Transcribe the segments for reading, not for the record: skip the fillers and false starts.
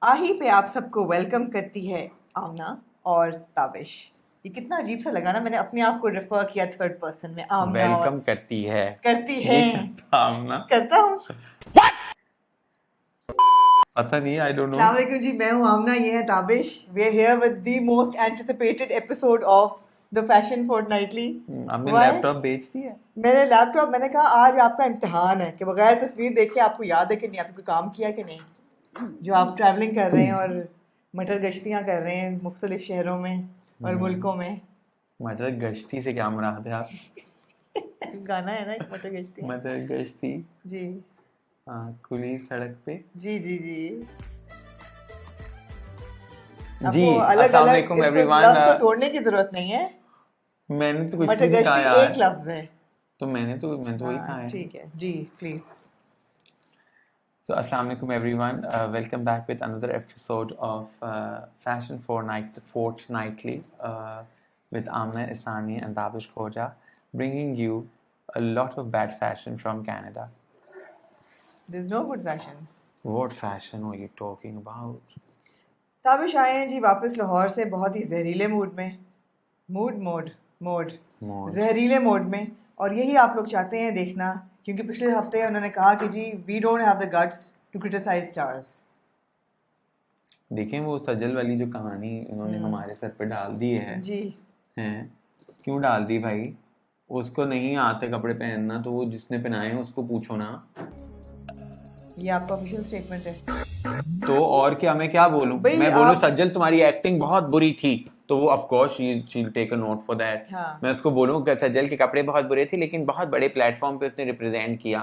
आही पे आप सबको वेलकम करती है आमना और ताबिश। ये कितना अजीब सा लगा ना, मैंने अपने आप को रेफर किया थर्ड पर्सन में, आमना और वेलकम करती है करती ये हैं। करता हम ना करता हूँ। पता नहीं आई डोंट नो अस्सलाम वालेकुम जी, मैं हूँ आमना, ये है Tabish. We are here with the most anticipated episode of the fashion fortnightly. आपने हुआ है। लैपटॉप बेच दिया मेरे लैपटॉप, मैंने कहा आज आपका इम्तिहान है कि बगैर तस्वीर देखे आपको याद है कि नहीं, आपने कोई काम किया कि नहीं, जो आप ट्रैवलिंग कर रहे हैं और मटर गश्तियाँ कर रहे हैं मुख्तलिफ शहरों में और मुल्कों में। मटर गश्ती से क्या मुराद है आप गाना है ना एक, मटर गश्तियाँ। मटर गश्ती जी खुली सड़क पे जी जी जी। जी। आपको अलग अस्सलाम अलग वालेकुम इसको एवरीवन। लफ्ज को तोड़ने की जरूरत नहीं है। मैंने तो कुछ मटर भी नहीं कहा गश्ती यार। एक लफ्ज है। तो मैंने तो वही कहा हाँ है। ठीक है जी, please. So, assalamu alaikum everyone. Welcome back with another episode of Fashion Fortnightly with Amna Isani and Dabish Khoja, bringing you a lot of bad fashion from Canada. There is no good fashion. What fashion are you talking about? Tabish आए हैं जी वापस लाहौर से, बहुत ही जहरीले mood में। Mode More. जहरीले mode में। और यही आप लोग चाहते हैं देखना, क्योंकि पिछले हफ्ते उन्होंने कहा कि जी we don't have the guts to criticise stars. देखें वो सजल वाली जो कहानी उन्होंने हमारे सर पे डाल दी है जी हैं क्यों डाल दी भाई? उसको नहीं आते कपड़े पहनना तो वो जिसने पहनाए हैं उसको पूछो ना। ये आपका ऑफिशियल स्टेटमेंट है तो और क्या, मैं क्या बोलूं? भाई मैं बोलूं आप। सज्जल तुम्हारी एक्टिंग बहुत बुरी थी तो वो of course she take a note for that. हाँ मैं उसको बोलूं कि सज्जल के कपड़े बहुत बुरे थे लेकिन बहुत बड़े प्लेटफॉर्म पे उसने रिप्रेजेंट किया।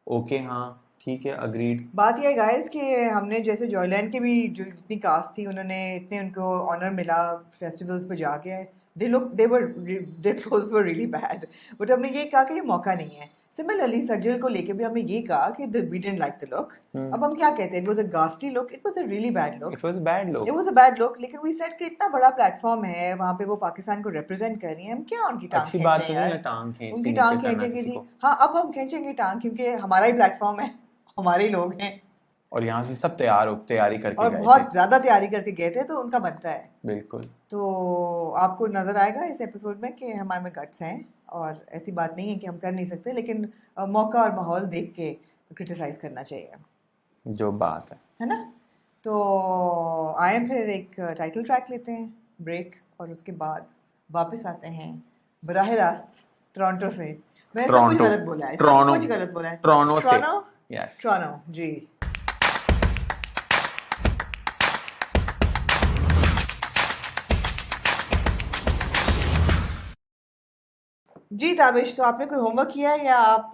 ओके हाँ ठीक है, अग्रीड। बात यह है गाइस कि हमने जैसे जॉयलैंड के भी जो जितनी कास्ट थी, उन्होंने इतने उनको ऑनर मिला फेस्टिवल्स पे जाके। Their clothes were really bad, but हमने ये कहा कि ये मौका नहीं है। सिमिलरली सजल को लेके भी हमने ये कहा कि we didn't like the look. अब हम क्या कहते हैं, it was a ghastly look, it was a really bad look. It was bad it look. Was a bad look, लेकिन वी सेड कि इतना बड़ा प्लेटफॉर्म है वहाँ पे, वो पाकिस्तान को रिप्रेजेंट कर रही हैं, हम क्या उनकी टांग अच्छी खींचे बात तो नहीं है यार। टांग खींच के उनकी नीचे टांग करना खींचेंगे किसी जी। को। हाँ अब हम खींचेंगे टांग, क्योंकि हमारा ही प्लेटफॉर्म है, हमारे ही लोग हैं। और यहाँ से सब तैयारी करके और गए थे। बहुत ज़्यादा तैयारी करके गए थे, तो उनका बनता है। बिल्कुल। तो आपको नज़र आएगा इस एपिसोड में कि हमारे में गट्स हैं, और ऐसी बात नहीं है कि हम कर नहीं सकते, लेकिन मौका और माहौल देख के क्रिटिसाइज़ करना चाहिए, जो बात है ना। तो आए फिर एक टाइटल ट्रैक लेते हैं, ब्रेक, और उसके बाद वापस आते हैं बराह रास्त टोरंटो से। मैंने सब कुछ टोरंटो गलत बोला है, सब टोरंटो कुछ गलत बोला है। टोरंटो से। टोरंटो। यस। टोरंटो जी। जी ताबिश, तो आपने कोई होमवर्क किया है या आप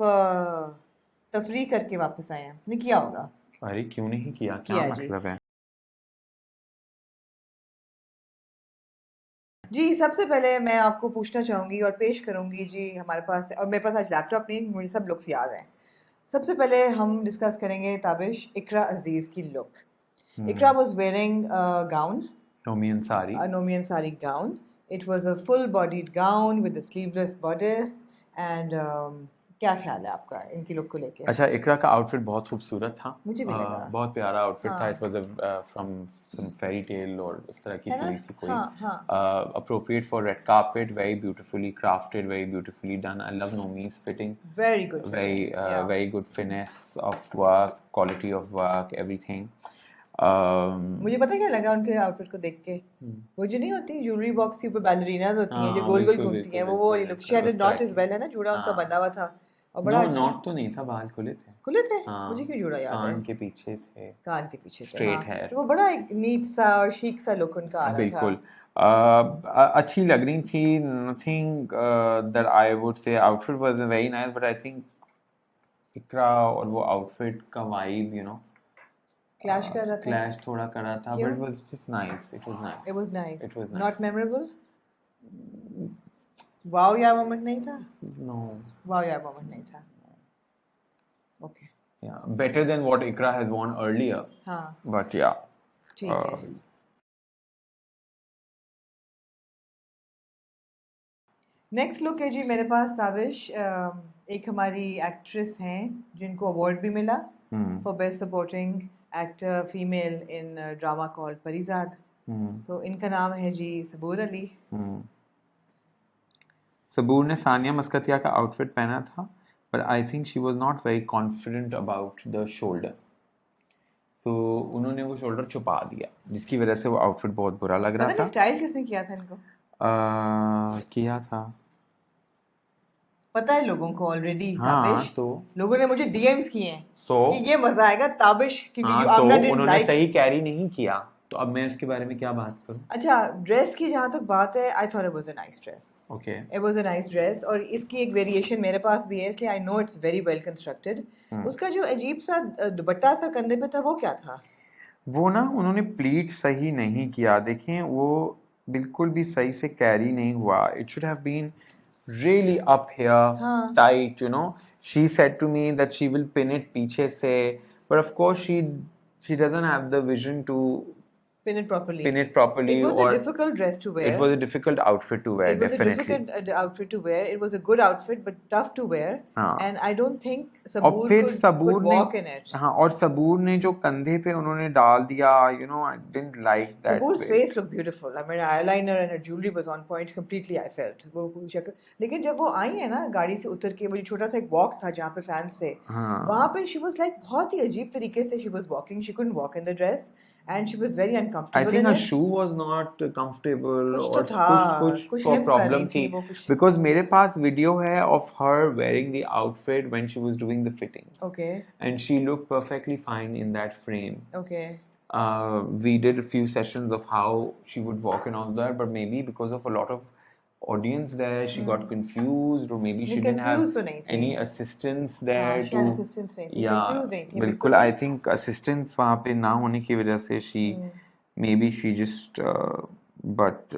तफरीह करके वापस आए हैं? नहीं किया होगा। अरे क्यों नहीं किया, क्या किया है जी। मतलब है? जी सबसे पहले मैं आपको पूछना चाहूँगी और पेश करूँगी जी, हमारे पास, और मेरे पास आज लैपटॉप नहीं, मुझे सब लुक्स याद हैं। सबसे पहले हम डिस्कस करेंगे ताबिश इकरा अजीज़ की look. Iqra was wearing gown, Nomi Ansari. a Nomian sari gown. It was a full-bodied gown with a sleeveless bodice. And क्या ख्याल है आपका इनकी लुक को लेके? अच्छा, इकरा का आउटफिट बहुत खूबसूरत था। मुझे भी लगा। बहुत प्यारा आउटफिट था। हाँ it was from some fairy tale और इस तरह की है ना। फील थी कोई। हाँ हाँ। Appropriate for red carpet, very beautifully crafted, very beautifully done. I love Nomi's fitting. Very good very fitting yeah. very good finesse of work, quality of work, everything. मुझे पता है क्या लगा उनके आउटफिट को देख के, वो जो नहीं होती ज्वेलरी बॉक्स के ऊपर बैलरीनाज होती हैं जो हाँ गोल गोल बिल्कुल घूमती हैं, बिल्कुल वो वाली बिल्कुल लुक। बिल्कुल शेड उस तरह नॉट इज की। वेल, है ना, जूड़ा उनका हाँ। बंधा हुआ था और बड़ा नो अच्छा। नॉट तो नहीं था, बाल खुले थे। खुले थे। मुझे हाँ, क्यों जुड़ा याद है। कान के पीछे थे। कान के पीछे से, हाँ। Straight hair. तो वो बड़ा एक नीट सा और शीक सा लुक उनका आ रहा था। बिल्कुल। अच्छी लग रही थी। Nothing that I would say outfit was very nice, but I think Iqra और वो आउटफिट का वाइब क्लैश कर रहा था। क्लैश थोड़ा करा था, क्यों? But it was just nice. It was it nice. Was nice, it was not nice. Memorable. Wow यार मोमेंट नहीं था। नो। वाओ यार मोमेंट नहीं था। Okay. Yeah, better than what Ikra has won earlier. हाँ But yeah. ठीक है। Next look है जी मेरे पास ताबिश। एक हमारी एक्ट्रेस हैं जिनको अवार्ड भी मिला for best supporting actor female in a drama called Parizad. तो इनका नाम है जी सबूर अली. सबूर ने सानिया मस्कतिया का आउटफिट पहना था, but I think she was not very confident about the shoulder. So उन्होंने वो शोल्डर छुपा दिया, जिसकी वजह से वो आउटफिट बहुत बुरा लग पता रहा नहीं था. स्टाइल किसने किया था इनको. किया था. पता है लोगों को ऑलरेडी. हाँ ताबिश तो लोगों ने मुझे डीएम्स किए हैं So कि ये मजा आएगा ताबिश क्योंकि हाँ you तो Amna didn't उन्होंने like. सही कैरी नहीं किया, तो अब मैं उसके बारे में क्या बात करूं. अच्छा ड्रेस की जहाँ तक बात है I thought it was a nice dress. Okay. It was a nice dress और इसकी एक वेरिएशन मेरे पास भी है इसलिए I know it's very well constructed. उसका जो अजीब सा दुपट्टा सा कंधे पे था वो क्या था. वो ना उन्होंने प्लीट सही नहीं किया, देखें वो बिल्कुल भी सही से कैरी नहीं हुआ. It should have been really up here, हाँ. tight, you know. She said to me that she will pin it पीछे से, but of course she doesn't have the vision to pin it properly. It was a difficult dress to wear. It was a difficult outfit to wear, It was definitely. a difficult outfit to wear. It was a good outfit but tough to wear. हाँ. And I don't think और Saboor फिर could सबूर ने walk in it. हाँ, और सबूर ने जो कंधे पे उन्होंने डाल दिया, you know, I didn't like that Saboor's bit. face looked beautiful. I mean, her eyeliner and her jewelry was on point completely. I felt वो शक्ल. लेकिन जब वो आई है ना गाड़ी से उतर के, वो जो छोटा सा एक walk था जहाँ पे fans थे, हाँ. वहाँ पे she was like बहुत ही अजीब तरीके से she was walking. She couldn't walk in the dress and she was very I uncomfortable think in her it. shoe was not comfortable कुछ और तो था, कुछ कुछ तो limp कर problem रही थी, थी वो कुछ. because मेरे पास video है of her wearing the outfit when she was doing the fittings. Okay. And she looked perfectly fine in that frame. Okay. We did a few sessions of how she would walk and all that, but maybe because of a lot of audience there, she got confused, or maybe she नहीं didn't have confused तो नहीं थी. any assistance हाँ, there शायद to. assistance नहीं थी. Yeah, Confused नहीं थी बिल्कुल. बिल्कुल I भी. think assistance वहाँ पे ना होने की वजह से she maybe she just but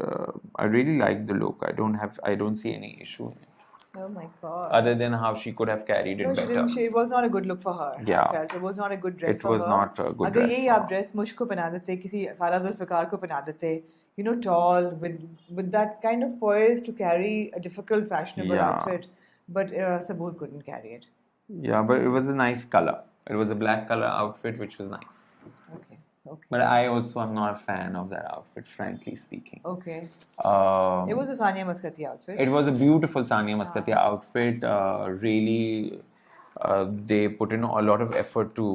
I really like the look. I don't see any issue in it, Oh my god. other than how she could have carried it No, she better. didn't. It was not a good look for her. Yeah. I felt it was not a good dress It for was her. not a good अगर dress यही for आप her. Dress मुझको पहना देते, किसी सारा जुल्फिकार को पहना देते, you know, tall with that kind of poise to carry a difficult fashionable Yeah. outfit, but Saboor couldn't carry it. Yeah, but it was a nice color. It was a black color outfit, which was nice. Okay. Okay. But I also am not a fan of that outfit, frankly speaking. Okay. Um, It was a Sania Maskati outfit. It was a beautiful Sania Maskatia outfit. Really, they put in a lot of effort to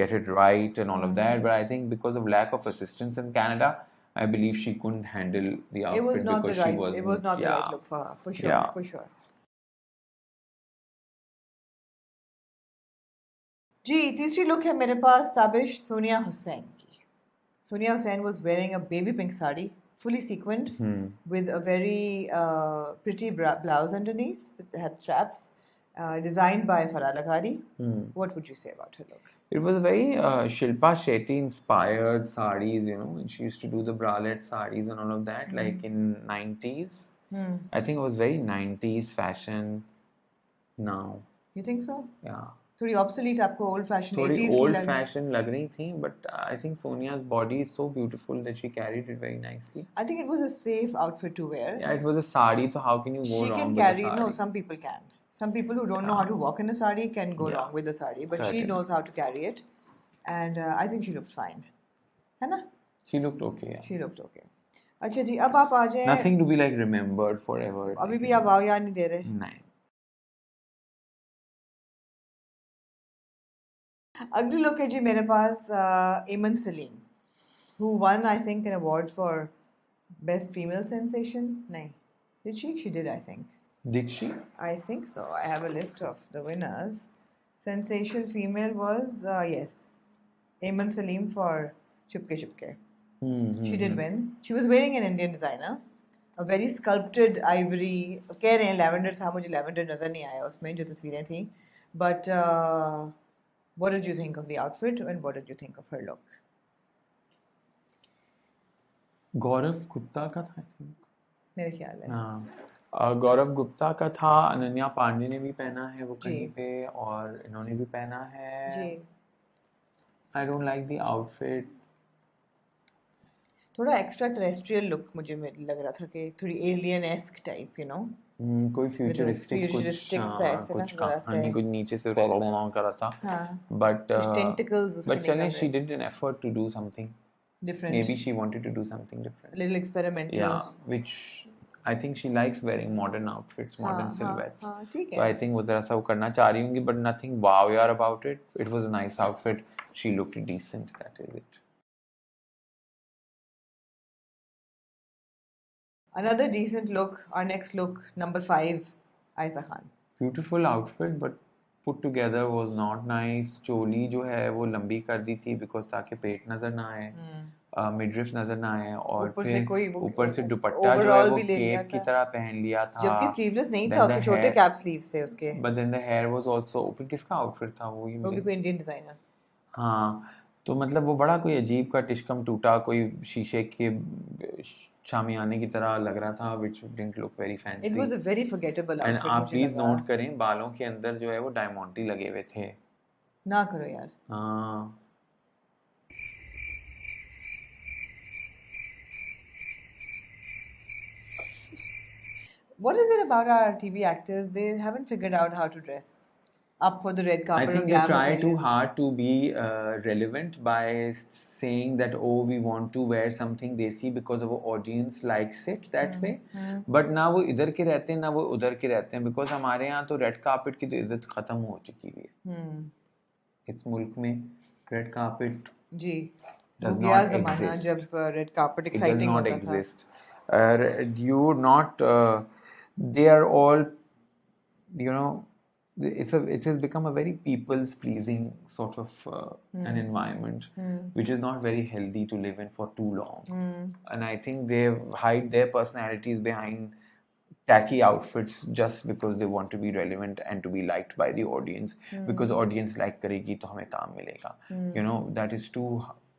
get it right and all of that. But I think because of lack of assistance in Canada, I believe she couldn't handle the outfit It was not the because she right. wasn't. It was not the right look for her, for sure. Yeah. For sure. जी तीसरी look है मेरे पास ताबिश सोनिया हुसैन की. Sonia Hussain was wearing a baby pink sari, fully sequined, with a very pretty blouse underneath. It had straps, designed by Farah Laghari. What would you say about her look? It was very Shilpa Shetty inspired sarees, you know, and she used to do the bralette sarees and all of that, like in 90s. I think it was very 90s fashion now. You think so? Yeah. थोड़ी obsolete आपको old fashion थोड़ी 80s की old लग. fashion लग रही थी, but I think Sonia's body is so beautiful that she carried it very nicely. I think it was a safe outfit to wear. Yeah, it was a sari, so how can you go She wrong can with carry. a sari? No, some people can. Some people who don't know how to walk in a sari can go wrong with the sari, but Certainly. she knows how to carry it, and I think she looked fine. है ना? She looked okay. Yeah. She looked okay. अच्छा जी अब आप आ जाएं. Nothing to be like remembered forever. अभी भी आप आओ याद नहीं दे रहे. नहीं. अगली लुक है जी मेरे पास एमन Salim, who won I think an award for best female sensation. नहीं, did she? She did I think. Did she? I think so. I have a list of the winners. Sensation female was yes, Eman Salim for Chupke Chupke. She did win. She was wearing an Indian designer, a very sculpted ivory. कह रहे हैं lavender था, मुझे lavender नजर नहीं आया उसमें जो तस्वीरें थी. But what did you think of the outfit and what did you think of her look? गौरव गुप्ता का था, I think. मेरे ख्याल है. हाँ. गौरव गुप्ता का था. अनन्या पांडे ने भी पहना है वो कहीं पे, और इन्होंने भी पहना है. जी. I don't like the outfit. थोड़ा एक्स्ट्रा टेरेस्ट्रियल लुक मुझे लग रहा था कि थोड़ी एलियन एस्क टाइप कोई विद अ फ्यूचरिस्टिक कुछ फ्यूचरिस्टिक सा ऐसे ना कुछ जरा से कहानी कुछ नीचे से कर रहा था हाँ बट कुछ टेंटिकल्स उसके चलें निकल शी रहे did an effort to do something different maybe she wanted to do something different little experimental yeah which I think she likes wearing modern outfits modern हाँ हाँ silhouettes हाँ ठीक so है I think वो जरा सा वो करना चाह रही होंगी but nothing wow yaar about it was a nice outfit she looked decent that is it another decent look our next look number 5 Aisa Khan beautiful outfit but put together was not nice चोली जो है वो लंबी कर दी थी because ताकि पेट नजर ना आए मिडरिफ नजर ना आए और ऊपर से फिर कोई ऊपर से दुपट्टा जो है ओवरऑल वो भी ले लिया केप की था तरह पहन लिया था जबकि स्लीवलेस नहीं था then the उसके छोटे hair कैप स्लीव्स थे उसके but then the hair was also open किसका आउटफिट था वो ही वो भी मुझे कोई इंडियन डिजाइनर हाँ तो मतलब वो बड़ा कोई अजीब का टिशकम टूटा कोई शीशे के शामियाने की तरह लग रहा था which didn't look very it fancy was a very forgettable and outfit आप मुझे प्लीज लगा नोट करें बालों के अंदर जो है वो डायमंडी लगे हुए थे ना करो यार हाँ What is it about our TV actors? They haven't figured out how to dress up for the red I carpet or think they glam try too occasions. hard to be relevant by saying that oh we want to wear something desi because our audience likes it that way. But ना वो इधर के रहते हैं ना वो उधर के रहते हैं because हमारे यहाँ तो रेड कार्पेट की तो इज्जत खत्म हो चुकी हुई है इस मुल्क में रेड कार्पेट जी वो does गया not जमाना exist. जब red carpet It does exciting not होता था exist. You not they are all you know it has become a very people's pleasing sort of an environment which is not very healthy to live in for too long and I think they hide their personalities behind tacky outfits just because they want to be relevant and to be liked by the audience because audience like karegi to hame kaam milega you know that is too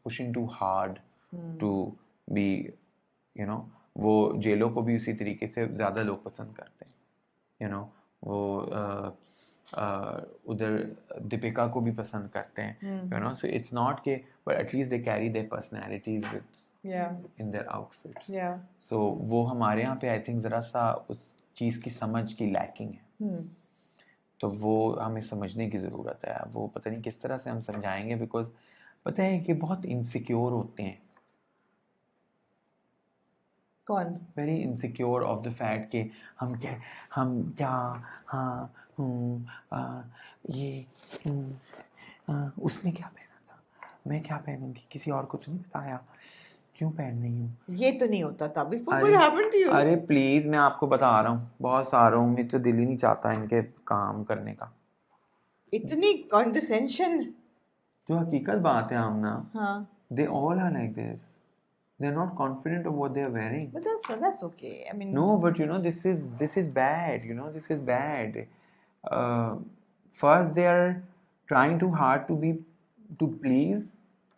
pushing too hard to be you know वो जेलों को भी उसी तरीके से ज़्यादा लोग पसंद करते हैं you know वो उधर दीपिका को भी पसंद करते हैं you know so it's not के but at least they carry their personalities with in their outfits so वो हमारे यहाँ पे I think ज़रा सा उस चीज़ की समझ की lacking है तो वो हमें समझने की ज़रूरत है वो पता नहीं किस तरह से हम समझाएंगे बिकॉज पता है कि बहुत इनसिक्योर होते हैं कौन very insecure of the fact कि हम क्या हाँ ये उसने क्या पहना था मैं क्या पहनूंगी किसी और को तो नहीं बताया क्यों पहन रही हूँ ये तो नहीं होता था before अरे प्लीज मैं आपको बता रहा हूँ बहुत सारों में तो दिल ही नहीं चाहता इनके काम करने का इतनी condescension जो हकीकत बात है आमना हाँ they all are like this they're not confident of what they're wearing but that's okay I mean no but you know this is bad you know this is bad first they are trying too hard to please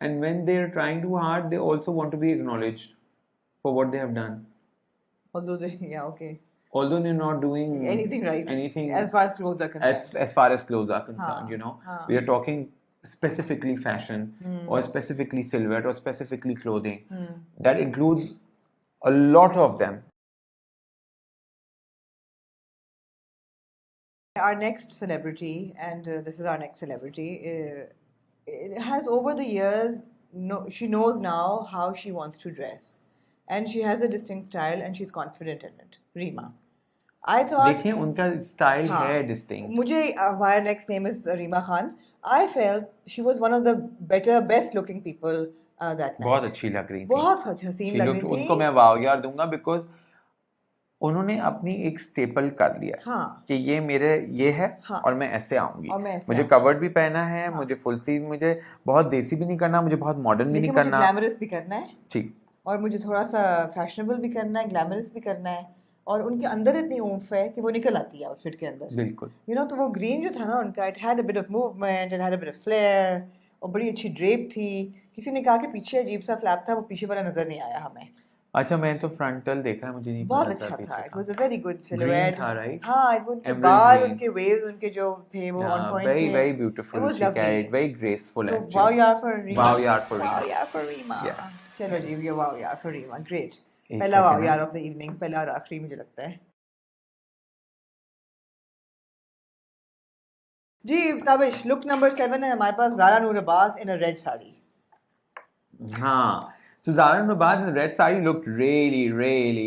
and when they are trying too hard they also want to be acknowledged for what they have done although okay although they're not doing anything right anything as far as clothes are concerned as far as clothes are concerned you know हाँ. we are talking specifically fashion or specifically silhouette or specifically clothing that includes a lot of them. Our next celebrity, and this is our next celebrity, it has over the years, she knows now how she wants to dress. And she has a distinct style and she's confident in it. Reema. I thought. देखिए उनका style हाँ, है distinct मुझे my next name is Reema Khan. I felt she was one of the best looking people that night. बहुत अच्छी लग रही थी बहुत हसीन लग रही थी उनको मैं वाव यार दूंगा बिकॉज उन्होंने अपनी एक स्टेपल कर लिया हाँ कि ये मेरे ये है हाँ और मैं ऐसे आऊंगी और मैं ऐसे मुझे आऊंगी। कवर्ड भी पहना है हाँ। मुझे फुल स्लीव मुझे बहुत देसी भी नहीं करना मुझे बहुत मॉडर्न भी नहीं लेकिन मुझे करना ग्लैमरस भी करना है ठीक और मुझे थोड़ा सा फैशनेबल भी करना है ग्लैमरस भी करना है और उनके अंदर इतनी ऊम्फ है कि वो निकल आती है आउटफिट के अंदर बिल्कुल यू नो तो वो ग्रीन जो था ना उनका it had a bit of movement it had a bit of flair और बड़ी अच्छी ड्रेप थी किसी ने कहा कि पीछे अजीब सा फ्लैप था वो पीछे वाला नजर नहीं आया हमें अच्छा, मैंने तो फ्रंटल देखा है, मुझे नहीं बहुत पता था अच्छा था, पीछे इट का। Was a very good green silhouette. था, राइट? हाँ, उनके एमरल्ड बाल, ग्रीन। उनके वेव्स, उनके जो थे वो ऑन पॉइंट Very, थे। very it beautiful. Was She lovely. carried very graceful so wow actually. यार for Reema. Wow, yaar for wow Reema. यार फॉर रीमा। Yeah. चलो जी, ये वाओ यार फॉर रीमा, ग्रेट। एक पहला वाओ सेकंड यार ना। ऑफ द इवनिंग, पहला और आखिरी मुझे लगता है। जी ताबिश, लुक नंबर 7 है हमारे पास, ज़ारा नूर अब्बास इन अ रेड साड़ी। हाँ. So Zara Nabaz in the red sari looked really, really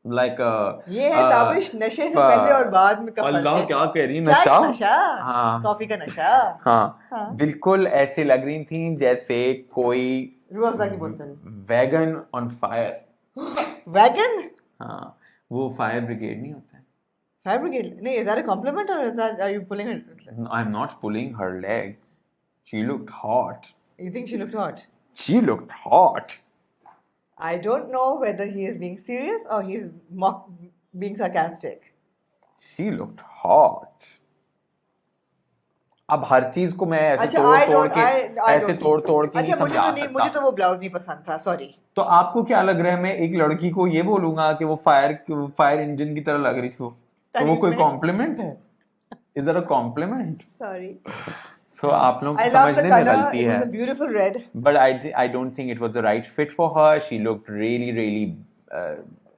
like a ये है ताबिश नशे से पहले और बाद में का फर्क अल्लाह है। क्या कह रही है, चाय नशा? का नशा, हाँ. कॉफी का नशा। हाँ. हाँ, बिल्कुल ऐसे लग रही थी जैसे कोई रूह अफ़ज़ा की बोतल। Wagon on fire. वैगन? हाँ, वो फायर ब्रिगेड नहीं होता है। फायर ब्रिगेड नहीं, इज दैट अ कॉम्प्लीमेंट और is that, are you pulling it? I'm not pulling her leg. She looked hot. You think she looked hot? She looked hot. I don't know whether he is being serious or he's being sarcastic. She looked hot. अब हर चीज को मैं ऐसे अच्छा, तोड़ I तोड़ don't, के I ऐसे don't तोड़ think. तोड़ के नहीं अच्छा, समझा मुझे सकता। तो वो ब्लाउज नहीं पसंद था, सॉरी। तो आपको क्या लग रहा है, मैं एक लड़की को ये बोलूंगा कि वो फायर इंजन की तरह लग रही थी? तो वो तारीफ कोई में। कॉम्प्लीमेंट है? Is that a complement? Sorry. सो आप लोगों I की love the समझने में color. गलती It है। was a beautiful red. But I don't think it was the right fit for her. She looked really, really.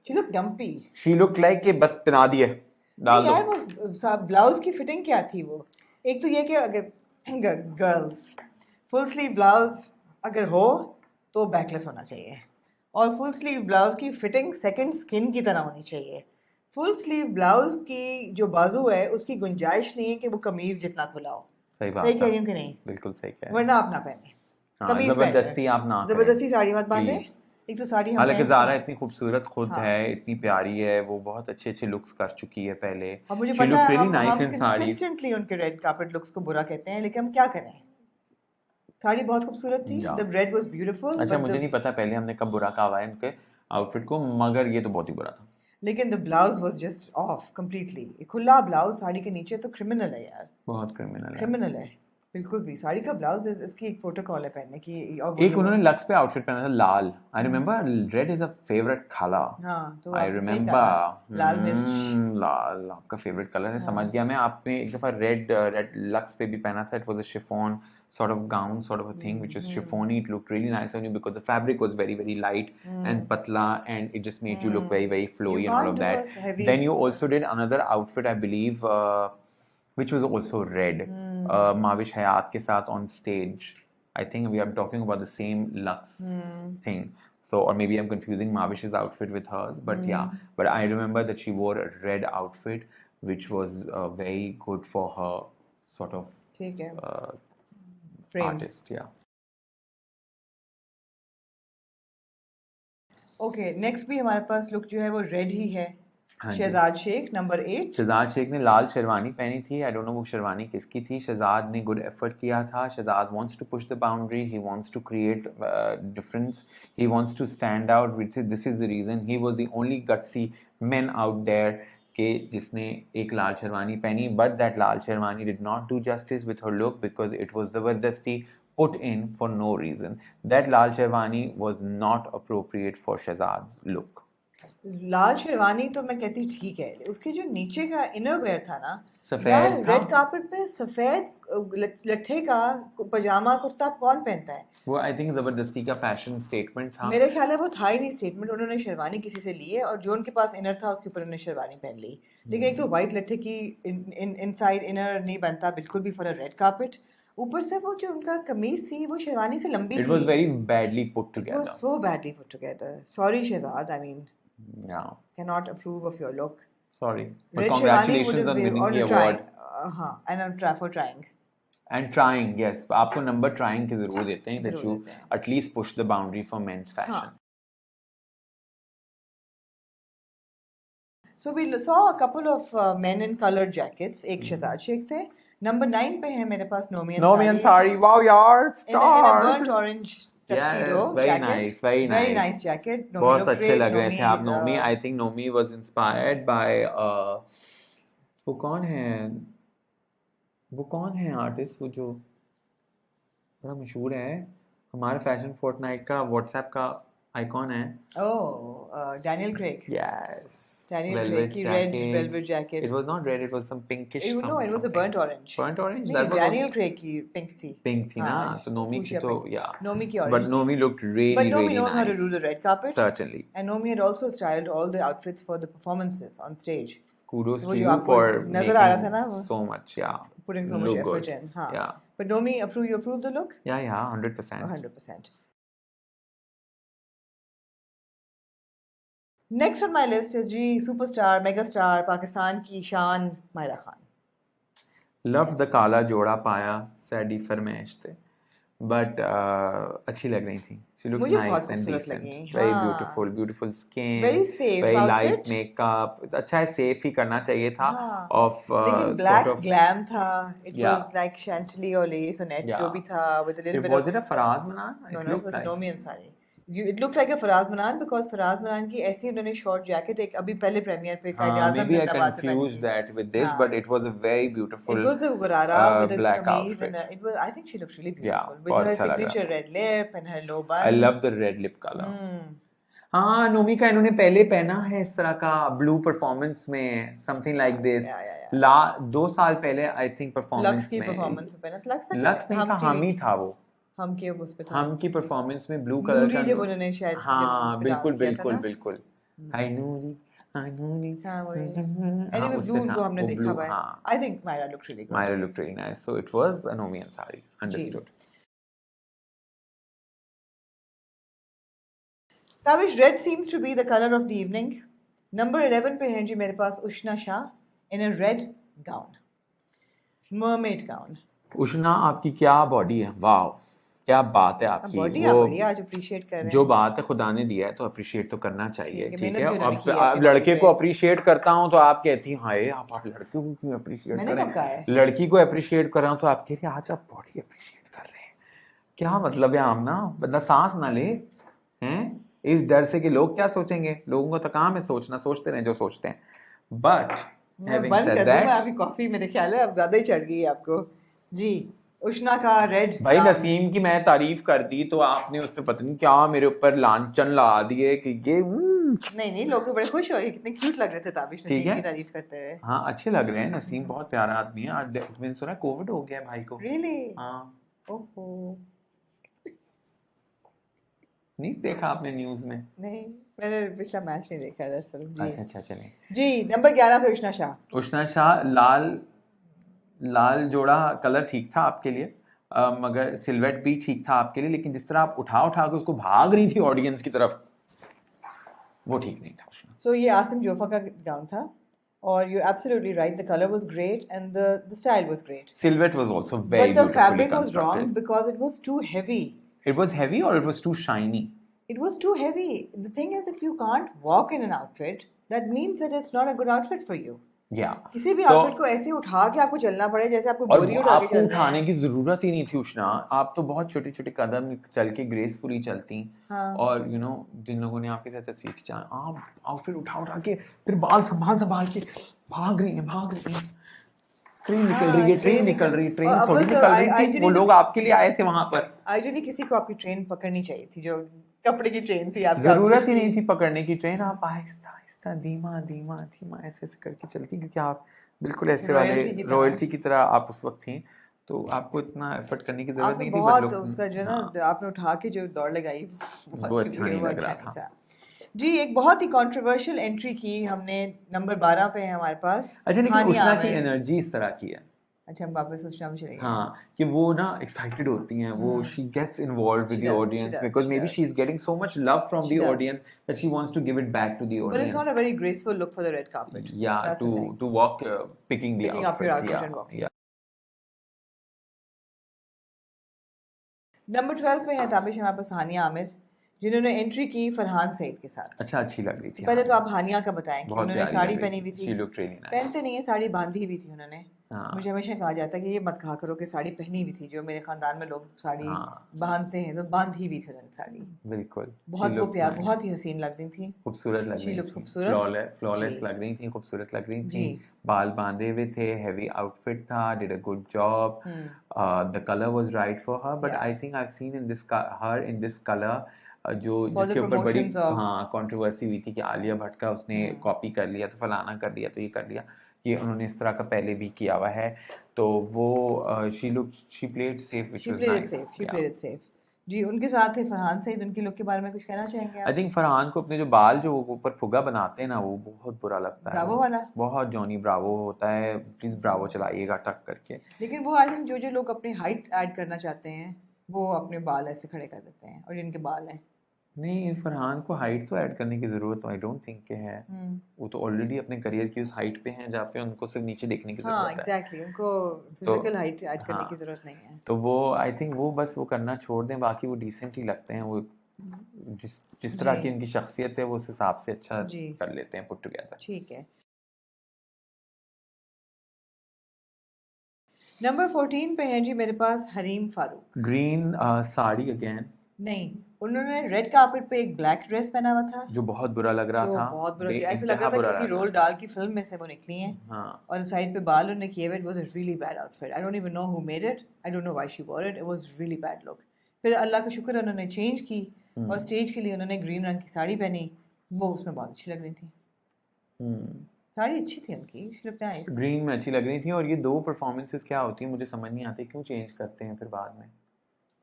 She looked dumpy. She looked like कि बस पहना दिए, नहीं डाल दो। यार, वो ब्लाउज की फिटिंग क्या थी वो? एक तो ये कि अगर गर्ल्स फुल स्लीव ब्लाउज अगर हो तो बैकलेस होना चाहिए, और फुल स्लीव ब्लाउज की फिटिंग सेकंड स्किन की तरह होनी चाहिए। फुल स्लीव ब्लाउज की जो बाजू है उसकी गुंजाइश नहीं है कि वो कमीज जितना खुला हो। सही सही बात कह है, रही हूँ कि नहीं? बिल्कुल सही कह रहे हैं। वरना आप ना पहने, हाँ, कमीज पहन जबरदस्ती लें। आप ना करें जबरदस्ती साड़ी मत बांधे। प्लीज। एक तो साड़ी हम हालांकि पहनते ज़ारा हैं। इतनी खूबसूरत खुद हाँ, है, इतनी प्यारी है, वो बहुत अच्छे अच्छे लुक्स कर चुकी है पहले। और मुझे शी पता लुक्स है रियली नाइस हम इन साड़ीज। कंसिस्टेंटली उनके रेड कार्पेट लुक्स को बुरा कहते हैं, लेकिन हम क्या करें। साड़ी बहुत खूबसूरत थी, या द रेड वाज ब्यूटीफुल, अच्छा, बट मुझे द नहीं पता पहले हमने कब बुरा कहा हुआ है उनके आउटफिट को, मगर ये तो बहुत ही बुरा था। लेकिन the blouse was just of completely. खुला ब्लाउज साड़ी के नीचे तो क्रिमिनल है यार, बहुत क्रिमिनल है। क्रिमिनल है बिल्कुल भी। साड़ी का ब्लाउज इसकी एक प्रोटोकॉल है पहनने की, और वो एक जो उन्होंने लक्स पे आउटफिट पहना था लाल। I remember red is a favourite colour. हाँ, तो आई आपने सही कहा, लाल मिर्च। रिमेम्बर लाल आपका फेवरेट कलर है, समझ हाँ, गया मैं। आपने एक दफा रेड लक्स पे भी पहना था। It was a chiffon sort of gown, sort of a thing, which was chiffony. It looked really nice on you because the fabric was very, very light and patla, and it just made you look very, very you flowy and all can't of do a that. heavy Then you also did another outfit, I believe, which was also red. Mavish Hayat ke saath on stage. I think we are talking about the same Lux thing. So, or maybe I'm confusing Mavish's outfit with hers, but yeah. But I remember that she wore a red outfit, which was very good for her sort of ठीक है, uh, frame. artist. Yeah. Okay, next भी हमारे पास look जो है वो red ही है। हाँ जी। Shahzad Sheikh number 8। Shahzad Sheikh ने लाल शेरवानी पहनी थी। आई डोंट नो वो शेरवानी किसकी थी। शहजाद ने गुड एफर्ट किया था। Shahzad wants to push the boundary, he wants to create difference, he wants to stand out. This is the reason he was the only gutsy man out there के जिसने एक लाल शेरवानी पहनी। बट दैट लाल sherwani did not do justice with her look because it was जबरदस्ती put in for no reason. That lal sherwani was not appropriate for Shehzad's look. लाल शेरवानी तो मैं कहती ठीक है, उसके जो नीचे का इनर वेयर था ना सफेद यार, था। रेड कार्पेट पे सफेद लट्ठे का पजामा कुर्ता कौन पहनता है? वो आई थिंक जबरदस्ती का फैशन स्टेटमेंट था। मेरे ख्याल है वो था ही नहीं स्टेटमेंट, उन्होंने शेरवानी किसी से ली है और जो उनके पास इनर था उसके ऊपर उन्होंने शेरवानी पहन ली। लेकिन एक तो वाइट लट्ठे की इनसाइड इनर नहीं बनता बिल्कुल भी फॉर अ रेड कार्पेट। ऊपर से वो जो उनका कमीज थी वो शेरवानी से लंबी It थी। was very badly put it was together. So badly put together. Sorry Shahzad, I mean Yeah, cannot approve of your look. sorry. But Red Sherwani would congratulations have on been winning on the a award. trying, हाँ, and I'm try for trying. And trying, yes. आपको number trying के जरूर देते हैं that जरूर you देते हैं। at least push the boundary for men's fashion. हाँ। So we saw a couple of men in colored jackets. एक शहजाद शेख थे। नंबर 9 पे है मेरे पास Nomi Nomi Ansari, wow, yaar, in a star. burnt orange tuxedo Yes, very jacket. nice, very Very nice. nice jacket. Nomi बहुत looked अच्छे great. लग रहे थे आप Nomi. Nomi, I think Nomi was inspired by वो कौन है, वो कौन है आर्टिस्ट वो जो बड़ा मशहूर है हमारे फैशन फोर्टनाइट का व्हाट्सएप का आइकॉन है. Daniel Craig. Yes. Daniel Velvet Craig की red jacket. velvet jacket. It was not red, it was some pinkish No, it was a something. burnt orange. Burnt orange? नहीं, That was Daniel Craig की pink थी. pink थी ना, हाँ, तो Nomi की fuchsia तो pink. yeah. Nomi की But orange थी. Nomi looked really, But Nomi really knows nice. how to do the red carpet. Certainly. And Nomi had also styled all the outfits for the performances on stage. Kudos वो to जो you आपको for नजर आ रहा था making ना वो, so much, yeah. putting so much Look effort good. in. हाँ. Yeah. But Nomi, you approve the look? Yeah, 100%. 100%. Next on my list is ji superstar, megastar, Pakistan की शान मायरा खान. Loved the काला जोड़ा पाया सैडी फरमाइश थे. But अच्छी लग रही थी. She looked मुझे nice बहुत and खूबसूरत decent. लगी. Very हाँ. beautiful skin. Very safe very outfit. light makeup. अच्छा है, safe ही करना चाहिए था. हाँ. Of लेकिन black sort of. glam था. It Yeah. was like chantilly or lace or net Yeah. जो भी था with a little bit Was of. it a Faraz Manan? No, It it looked was like. Nomi Ansari. It looked like a Faraz Manan because Faraz Manan की ऐसी उन्होंने short jacket एक अभी पहले premiere पे कायदे आज़म Maybe I जिंदाबाद पे पहनी confused थी. that with this, हाँ. but it was a very beautiful. It was a gharara with a black kameez outfit. and it was. I think she looked really beautiful Yeah, with बहुत her अच्छा लगा. signature red lip and her low bun. I love the red lip color. Hmm. Nomi का इन्होंने पहले पहना है इस तरह का ब्लू परफॉर्मेंस में, समथिंग लाइक दिस. Yeah. 2 साल पहले आई थिंक परफॉर्मेंस लक्स की में. परफॉर्मेंस पे ना लक्स नहीं था, हम ही था वो. हम के उस पे था. हम की परफॉर्मेंस में ब्लू कलर का. जब उन्होंने शायद हाँ, बिल्कुल. हाय नूरी. हाँ वही. हाँ, Anyway, उस पे blue था, को हमने वो देखा blue, हुआ है. हाँ. I think Myra looked really good. Myra looked really nice. So it was a Nomi Ansari. Understood. Tavish, red seems to be the color of the evening. Number 11 पे है जी मेरे पास उष्णा Shah in a red gown. Mermaid gown. उष्णा, आपकी क्या body है, वाह, क्या बात है आपकी. बॉडी आप बढ़िया आज अप्रिशिएट कर रहे हैं. जो बात है खुदा ने दिया है तो अप्रिशिएट तो करना चाहिए. ठीक है. अब लड़के लड़के को अप्रिशिएट करता हूँ तो आप कहती हैं हाय आप लड़के को क्यों अप्रिशिएट कर रहे हैं. लड़की को अप्रिशिएट कर रहा हूँ तो आप कहती हैं आज आप बॉडी अप्रिशिएट कर रहे हैं. क्या मतलब है आमना, बंदा सांस ना ले हैं इस डर से कि लोग क्या सोचेंगे. लोगों का तो काम है सोचना, सोचते रहें जो सोचते हैं. बट बंद कर दूं मैं अभी कॉफी, मेरे ख्याल है अब ज्यादा ही चढ़ गई है आपको जी. उष्णा का रेड. भाई नसीम की मैं तारीफ कर दी तो आपने उस पे पता नहीं क्या मेरे ऊपर लांछन लगा दिए कि ये नहीं लोग तो बड़े खुश हो, कितने क्यूट लग रहे थे ताबिश नसीम की तारीफ करते हुए. हाँ, अच्छे लग रहे हैं. नसीम बहुत प्यारा आदमी है. आज मैंने सुना कोविड हो गया भाई को. रियली? हाँ. ओहो, नहीं देखा आपने न्यूज में? नहीं, मैंने पिछला मैच नहीं देखा दरअसल जी. अच्छा चलें जी. नंबर 11 पे उष्णा शाह. उष्णा शाह, लाल जोड़ा कलर ठीक था आपके लिए, मगर सिल्वेट भी ठीक था आपके लिए, लेकिन जिस तरह आप उठा के उसको भाग रही थी ऑडियंस की तरफ, वो ठीक नहीं था. सो ये आसिम जोफा का गाउन था और you're absolutely right, the color was great and the style was great. Silhouette was also very beautifully constructed. But the fabric was wrong because it was too heavy. It was heavy or it was too shiny? It was too heavy. The thing is, if you can't walk in an outfit, that means that it's not a good outfit for you. Yeah. किसी भी outfit को ऐसे उठा के आपको चलना पड़े जैसे आपको बोरी उठा के चलना है. आपको उठाने की जरूरत ही नहीं थी उष्णा. आप तो बहुत छोटे छोटे कदम चल के ग्रेसफुली चलती. हाँ. और यू नो जिन लोगों ने आपके साथ तस्वीर खिंचा, आप आउटफिट उठा के फिर बाल संभाल के भाग रही हैं. ट्रेन निकल रही है, ट्रेन थोड़ी निकल रही थी. वो लोग आपके लिए आए थे वहां पर. आइडियली किसी को आपकी ट्रेन पकड़नी चाहिए थी, जो कपड़े की ट्रेन थी. आप जरूरत ही नहीं थी पकड़ने की ट्रेन. आप आहिस्ता धीमा ऐसे करके चलती, क्योंकि आप बिल्कुल ऐसे वाले रॉयल्टी की तरह आप उस वक्त थी, तो आपको इतना एफर्ट करने की जरूरत नहीं थी. बहुत उसका जो ना आपने उठा के जो दौड़ लगाई वो अच्छा नहीं लग रहा था जी. एक बहुत ही कंट्रोवर्शियल एंट्री की हमने. नंबर 12 पे है हमारे पास. अच्छा, लेकिन उष्णा की एनर्जी इस तरह की है. अच्छा, हम वापस उष्णा में चले गए. हाँ, कि वो ना एक्साइटेड होती हैं, वो she gets involved with the audience because maybe she is getting so much love from the audience that she wants to give it back to the audience. But it's not a very graceful look for the red carpet. Yeah, to walk picking up your outfit and walking. Yeah. Number 12 पे है ताबिश हमारे पास हानिया आमिर, जिन्होंने entry की फरहान सईद के साथ. अच्छा, अच्छी लग रही थी. पहले तो आप हानिया का बताएं कि उन्होंने साड़ी पहनी हुई थी. She looked really nice. पहनते नहीं है साड़ी, बांधी हुई थी उन्होंने. हाँ मुझे हमेशा कहा जाता है कि ये मत कहा करो कि साड़ी पहनी हुई थी, जो मेरे खानदान में लोग साड़ी हाँ बांधते हैं तो बांधी हुई थी उन्होंने साड़ी। बिल्कुल। शी बहुत वो लुक प्यार, बहुत नाइस, ही हसीन लग रही थी। खूबसूरत लग शी रही लुक थी, खूबसूरत। फ्लॉलेस जी लग रही थी, खूबसूरत लग रही थी। जी। बाल बांधे हुए थे, हैवी आउटफिट था, did a good job, hmm. The colour was right for her, but yeah I think I have seen in this her in this colour, जो फॉर द जिसके ऊपर बड़ी प्रमोशंस ऑफ। हाँ कंट्रोवर्सी हुई थी कि आलिया भट्ट का उसने हम्म। कॉपी कर लिया, तो फलाना कर लिया, तो ये कर लिया, ये उन्होंने इस तरह का पहले भी किया हुआ है। तो वो she played safe which she was played it nice. Safe, she या प्लेड इट सेफ। जी, उनके साथ थे फरहान सईद, उनकी लुक के बारे में कुछ कहना चाहेंगे आई आप? थिंक फरहान को अपने जो बाल जो वो ऊपर फुगा बनाते हैं ना, वो बहुत बुरा लगता है। ब्रावो वो वाला। बहुत जॉनी ब्रावो होता है, प्लीज ब्रावो चलाइएगा टक करके। लेकिन वो आई थिंक जो लोग अपनी हाइट ऐड करना चाहते हैं वो अपने बाल ऐसे खड़े कर देते हैं, और जिनके बाल हैं। नहीं, फरहान को हाइट तो ऐड करने की जरूरत आई डोंट थिंक के है। हम्म। वो तो ऑलरेडी अपने करियर की उस हाइट पे हैं जहाँ पे उनको सिर्फ नीचे देखने की हाँ जरूरत है। एग्जैक्टली, उनको तो फिजिकल हाइट ऐड करने की हाँ, जरूरत नहीं है। तो वो आई थिंक वो बस वो करना छोड़ दें, बाकी वो डिसेंट ही लगते हैं। वो जिस जिस जी तरह की उनकी शख्सियत है वो उस हिसाब से अच्छा जी। कर लेते हैं पुट टुगेदर। ठीक है। नंबर 14 पे है जी मेरे पास हरीम फारूक। ग्रीन साड़ी अगेन, नहीं, उन्होंने रेड कार्पेट पे एक ब्लैक ड्रेस पहना हुआ था, जो बहुत बुरा लग रहा जो था, बहुत बुरा, ऐसे लग इंतहा रहा था बुरा किसी लग रहा रोल था। डाल की फिल्म में से वो निकली हैं। हाँ। और साइड पे बाल उन्होंने किए हुए, it was a really bad outfit. I don't even know who made it, I don't know why she war it, it was really bad look. फिर अल्लाह का शुक्र है उन्होंने चेंज की, और हम्म स्टेज के लिए उन्होंने ग्रीन रंग की साड़ी पहनी, वो उसमें बहुत अच्छी लग रही थी। हम्म साड़ी अच्छी थी उनकी, शी लुक्ड नाइस। ग्रीन में अच्छी लग रही थी। और ये दो परफॉर्मेंसेस क्या होती है मुझे समझ नहीं आती, क्यों चेंज करते हैं फिर बाद में।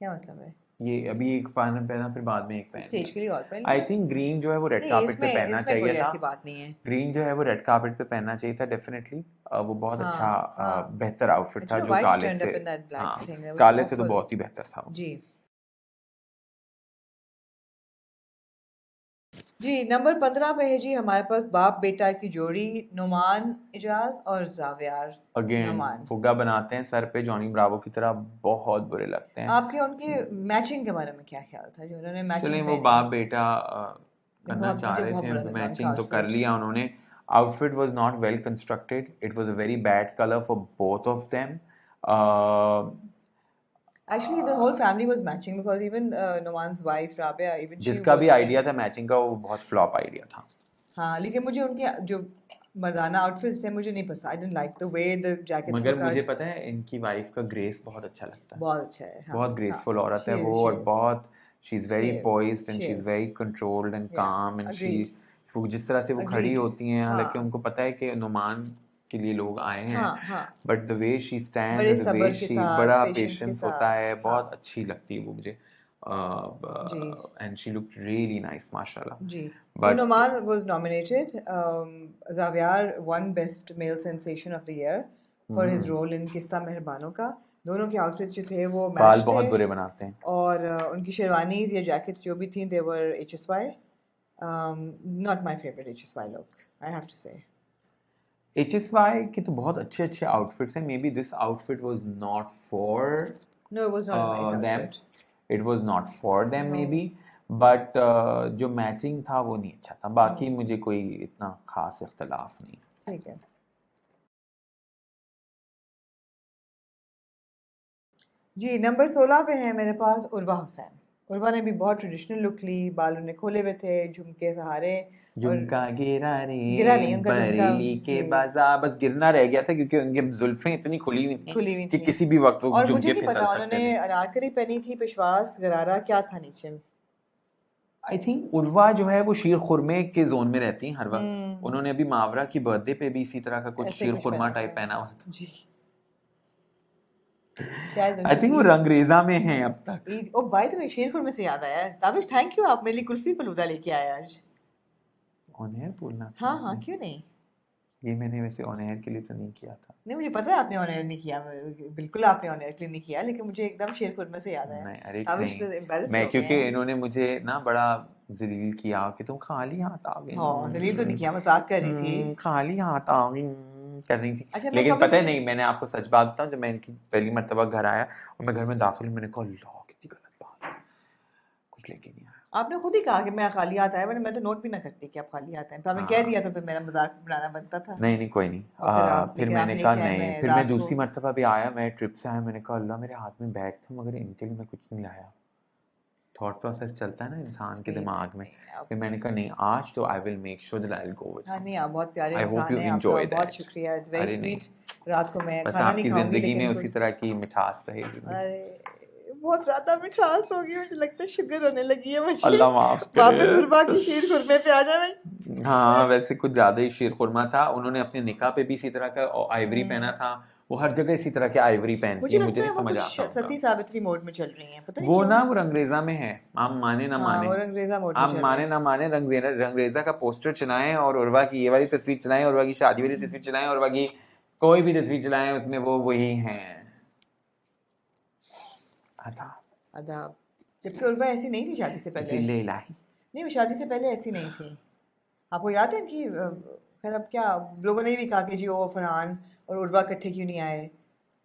क्या मतलब है? ये अभी एक पहना फिर बाद में एक पहन स्टेज लिया। के लिए और पहन आई लिया। थिंक ग्रीन जो है वो रेड नहीं, कार्पेट पे इसमें पहनना इसमें कोई चाहिए था। ऐसी बात नहीं है। ग्रीन जो है वो रेड कार्पेट पे पहनना चाहिए था डेफिनेटली। वो बहुत अच्छा हाँ हाँ। बेहतर I आउटफिट don't था know जो why she काले turned से। up in that black हाँ, thing. That was काले से तो awful. बहुत ही बेहतर था वो। जी जी। नंबर 15 पे है जी हमारे पास बाप बेटा की जोड़ी, नुमान इजाज और जावियार अगेन नमान। फुग्गा बनाते हैं सर पे जॉनी ब्रावो की तरह, बहुत बुरे लगते हैं। आपके उनके मैचिंग के बारे में क्या ख्याल था, जो उन्होंने चलिए मैचिंग वो पहनी? बाप बेटा करना बहुत, चाह मुझे रहे बहुत थे, बुरा लगा उनका मैचिंग तो कर आउटफिट। लिया उन्होंने। Outfit was not well constructed, it was a very bad colour for both of them. Actually, the whole family was matching because even Numan's wife Rabia, even she जिसका wore भी the same. Idea था matching का वो बहुत flop idea था। हाँ, लेकिन मुझे उनके जो मर्दाना आउटफिट्स थे मुझे नहीं पसंद। I didn't like the way the jackets were मगर मुझे कट। पता है इनकी वाइफ का ग्रेस बहुत अच्छा लगता है। बहुत अच्छा है। हाँ बहुत हाँ। ग्रेसफुल औरत है वो, शी और इज बहुत she is she very is poised and she she is is very controlled and yeah calm and she, agreed वो जिस तरह से वो खड़ी अग्रीड। होती हैं, हालांकि हाँ उनको पता है कि नुमान के लिए लोग आए हैं, हाँ हाँ। But the way she stand बड़े एंड द वे सब्र के शी, साथ, बड़ा पेशेंस के पेशेंस होता साथ। है, हाँ बहुत अच्छी लगती है वो मुझे। जी and she looked really nice माशाल्लाह। जी। So but Numan was nominated. Xavier won Best Male Sensation of the Year for his role in किस्सा मेहरबानों का। दोनों के आउटफिट्स जो थे वो बाल मैच थे, बहुत बुरे बनाते हैं। और उनकी शेरवानीज या जैकेट्स जो भी थी they were HSY. Not my favorite HSY look, I have to say. HSY के तो बहुत अच्छे अच्छे आउटफिट्स हैं, may be this outfit was not for No, it was not a nice them, outfit. it was not for them maybe, No. but जो matching था वो नहीं अच्छा था। बाकी Hmm. मुझे कोई इतना खास इख्तलाफ नहीं। ठीक है जी। नंबर 16 पे है मेरे पास उर्वा हुसैन। उर्वा ने भी बहुत ट्रेडिशनल लुक ली, बाल उन्हें खोले हुए थे झुमके सहारे, और झुमका गिरा गिरा रे नहीं उनका झुमका। बरेली के जी बाजार, बस गिरना रह गया था क्योंकि उनकी जुल्फें इतनी खुली हुई थी खुली हुई कि थी। किसी भी वक्त वो और मुझे झुमके नहीं फिसल पता सकते उन्होंने थे। अनारकली पहनी थी, पेशवास गरारा क्या था नीचे में। आई थिंक उर्वा जो है वो शीर खुरमे के जोन में रहती हैं हर वक्त। हम्म। उन्होंने अभी मावरा की बर्थडे पे भी इसी तरह का कुछ ऐसे शीर कुछ खुरमा पहना टाइप था। पहना हुआ था। जी। शायद आई उनकी थिंक वो ईद। रंगरेजा में है अब तक। ईद। ओ बाय द वे, शेर खुरमे से याद आया, ताबिश थैंक यू, आप मेरे लिए कुल्फी फलूदा लेके आए आज। ऑन एयर बोलना था हाँ हाँ, आपने। क्यों नहीं। ये मैंने वैसे ऑन एयर के लिए तो नहीं किया था। नहीं, मुझे पता है आपने ऑनर नहीं किया, बिल्कुल आपने ऑनर के लिए नहीं किया, लेकिन मुझे एकदम शेर खुरमे से याद आया। नहीं अरे ताबिश नहीं, एम्बेरस मैं हो गए क्योंकि हैं। इन्होंने मुझे ना बड़ा जलील किया कि तुम खाली हाथ आ गई। हाँ, जलील तो नहीं किया, मजाक कर रही थी। खाली हाथ आ गई कर रही थी। अच्छा, मैं लेकिन कभी पता है भी नहीं, मैंने आपको सच बात बताऊं, जब मैं इनकी पहली मर्तबा घर आया और मैं घर में दाखिल हुई, मैंने कहा अल्लाह कितनी गलत बात है, कुछ लेके नहीं आया। आपने खुद ही कहा कि मैं खाली हाथ आया, मैं तो नोट भी ना करती कि आप खाली हाथ आए, फिर आपने कह हाँ दिया तो फिर मेरा मजाक बनाना बनता था। नहीं नहीं कोई नहीं। और फिर आप, फिर लेकिन आप मैंने कहा लेके आए, नहीं, मैं फिर मैं रात को। दूसरी मर्तबा भी आया, मैं ट्रिप से आया, मैंने कहा अल्लाह मेरे हाथ में बैग था मगर इनके लिए मैं कुछ नहीं लाया। थॉट प्रोसेस चलता है ना इंसान के स्वीट। दिमाग में। नहीं आप, फिर मैंने कहा नहीं आज तो I will make sure that I will go with हाँ नहीं, समथिंग। आप बहुत प्यारे आई होप इंसान यू हैं, आपका एंजॉय बहुत दैट। शुक्रिया, इट्स वेरी अरे नहीं, स्वीट। रात को मैं बस खाना नहीं आपकी खाऊंगी जिंदगी में लेकिन उसी कुछ। तरह की मिठास रहेगी। अरे बहुत ज्यादा मिठास हो गई, मुझे लगता है शुगर होने लगी है मुझे। अल्लाह माफ करे। वापस उर्वा की शीर खुरमे पे आ जाना। हाँ वैसे कुछ ज्यादा ही शीर खुरमा था। उन्होंने अपने निकाह पे भी इसी तरह का आइवरी पहना था। वो हर जगह इसी तरह के आइवरी पहनती मुझे है, मुझे लगता नहीं है वो समझ कुछ आता उनका। सती सावित्री मोड में चल रही हैं, पता नहीं वो क्यों। ना वो रंगरेजा में है, आप माने ना हाँ, माने। वो रंगरेजा मोड में आप चल रहे माने हैं। ना माने, रंगरेजा का पोस्टर चलाएं और उर्वा की ये वाली तस्वीर चलाएं, उर्वा की शादी वाली तस्वीर चलाएं, उर्वा की कोई भी तस्वीर चलाएं, उसमें वो वही हैं। अदा अदाब। जबकि उर्वा ऐसी नहीं थी शादी से पहले। जिले इलाही। नहीं, वो शादी से पहले ऐसी नहीं थी। आपको याद है इनकी खैर अब क्या, लोगों ने भी कहा कि जी वो फरहान और उर्वा इकट्ठे क्यों नहीं आए।